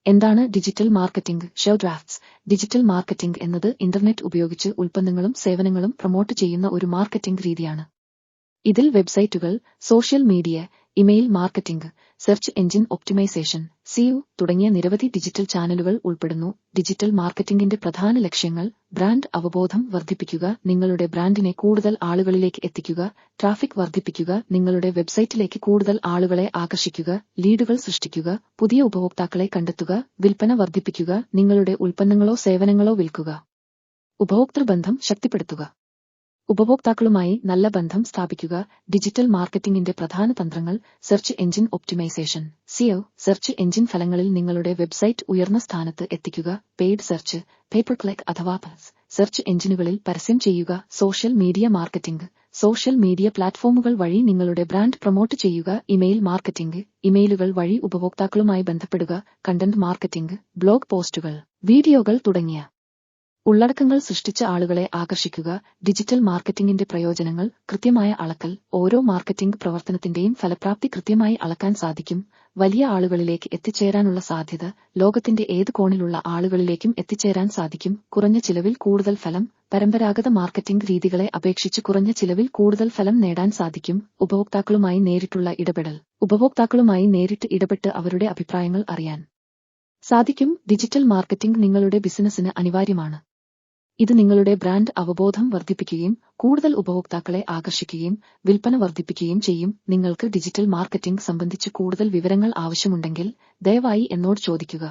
എന്താണ് digital marketing? Show drafts. Digital marketing എന്നത് internet ഉപയോഗിച്ച് ഉൽപ്പന്നങ്ങളും സേവനങ്ങളും പ്രൊമോട്ട് ചെയ്യുന്ന ഒരു മാർക്കറ്റിംഗ് രീതിയാണ്. ഇതിൽ വെബ്സൈറ്റുകൾ, social media, email marketing, search engine optimisation, SEO തുടങ്ങിയ നിരവധി ഡിജിറ്റൽ ചാനലുകൾ ഉൾപ്പെടുന്നു. ഡിജിറ്റൽ മാർക്കറ്റിംഗിന്റെ പ്രധാന ലക്ഷ്യങ്ങൾ: ബ്രാൻഡ് അവബോധം വർദ്ധിപ്പിക്കുക, നിങ്ങളുടെ ബ്രാൻഡിനെ കൂടുതൽ ആളുകളിലേക്ക് എത്തിക്കുക, ട്രാഫിക് വർദ്ധിപ്പിക്കുക, നിങ്ങളുടെ വെബ്സൈറ്റിലേക്ക് കൂടുതൽ ആളുകളെ ആകർഷിക്കുക, ലീഡുകൾ സൃഷ്ടിക്കുക, പുതിയ ഉപഭോക്താക്കളെ കണ്ടെത്തുക, വിൽപ്പന വർദ്ധിപ്പിക്കുക, നിങ്ങളുടെ ഉൽപ്പന്നങ്ങളോ സേവനങ്ങളോ വിൽക്കുക, ഉപഭോക്തൃ ബന്ധം ശക്തിപ്പെടുത്തുക, ഉപഭോക്താക്കളുമായി നല്ല ബന്ധം സ്ഥാപിക്കുക. ഡിജിറ്റൽ മാർക്കറ്റിംഗിന്റെ പ്രധാന തന്ത്രങ്ങൾ: search engine optimisation, SEO, search engine ഫലങ്ങളിൽ നിങ്ങളുടെ വെബ്സൈറ്റ് ഉയർന്ന സ്ഥാനത്ത് എത്തിക്കുക, പെയ്ഡ് സെർച്ച്, പേപ്പർ ക്ലിക്ക് അഥവാ സെർച്ച് എഞ്ചിനുകളിൽ പരസ്യം ചെയ്യുക, social media marketing, social media പ്ലാറ്റ്ഫോമുകൾ വഴി നിങ്ങളുടെ ബ്രാൻഡ് പ്രൊമോട്ട് ചെയ്യുക, ഇമെയിൽ മാർക്കറ്റിംഗ്, ഇമെയിലുകൾ വഴി ഉപഭോക്താക്കളുമായി ബന്ധപ്പെടുക, കണ്ടന്റ് മാർക്കറ്റിംഗ്, ബ്ലോഗ് പോസ്റ്റുകൾ, വീഡിയോകൾ തുടങ്ങിയ ഉള്ളടക്കങ്ങൾ സൃഷ്ടിച്ച ആളുകളെ ആകർഷിക്കുക. ഡിജിറ്റൽ മാർക്കറ്റിംഗിന്റെ പ്രയോജനങ്ങൾ: കൃത്യമായ അളക്കൽ, ഓരോ മാർക്കറ്റിംഗ് പ്രവർത്തനത്തിന്റെയും ഫലപ്രാപ്തി കൃത്യമായി അളക്കാൻ സാധിക്കും, വലിയ ആളുകളിലേക്ക് എത്തിച്ചേരാനുള്ള സാധ്യത, ലോകത്തിന്റെ ഏത് കോണിലുള്ള ആളുകളിലേക്കും എത്തിച്ചേരാൻ സാധിക്കും, കുറഞ്ഞ ചിലവിൽ കൂടുതൽ ഫലം, പരമ്പരാഗത മാർക്കറ്റിംഗ് രീതികളെ അപേക്ഷിച്ച് കുറഞ്ഞ ചിലവിൽ കൂടുതൽ ഫലം നേടാൻ സാധിക്കും, ഉപഭോക്താക്കളുമായി നേരിട്ടുള്ള ഇടപെടൽ, ഉപഭോക്താക്കളുമായി നേരിട്ട് ഇടപെട്ട് അവരുടെ അഭിപ്രായങ്ങൾ അറിയാൻ സാധിക്കും. ഡിജിറ്റൽ മാർക്കറ്റിംഗ് നിങ്ങളുടെ ബിസിനസ്സിന് അനിവാര്യമാണ്. ഇത് നിങ്ങളുടെ ബ്രാൻഡ് അവബോധം വർദ്ധിപ്പിക്കുകയും കൂടുതൽ ഉപഭോക്താക്കളെ ആകർഷിക്കുകയും വിൽപ്പന വർദ്ധിപ്പിക്കുകയും ചെയ്യും. നിങ്ങൾക്ക് ഡിജിറ്റൽ മാർക്കറ്റിംഗ് സംബന്ധിച്ച് കൂടുതൽ വിവരങ്ങൾ ആവശ്യമുണ്ടെങ്കിൽ ദയവായി എന്നോട് ചോദിക്കുക.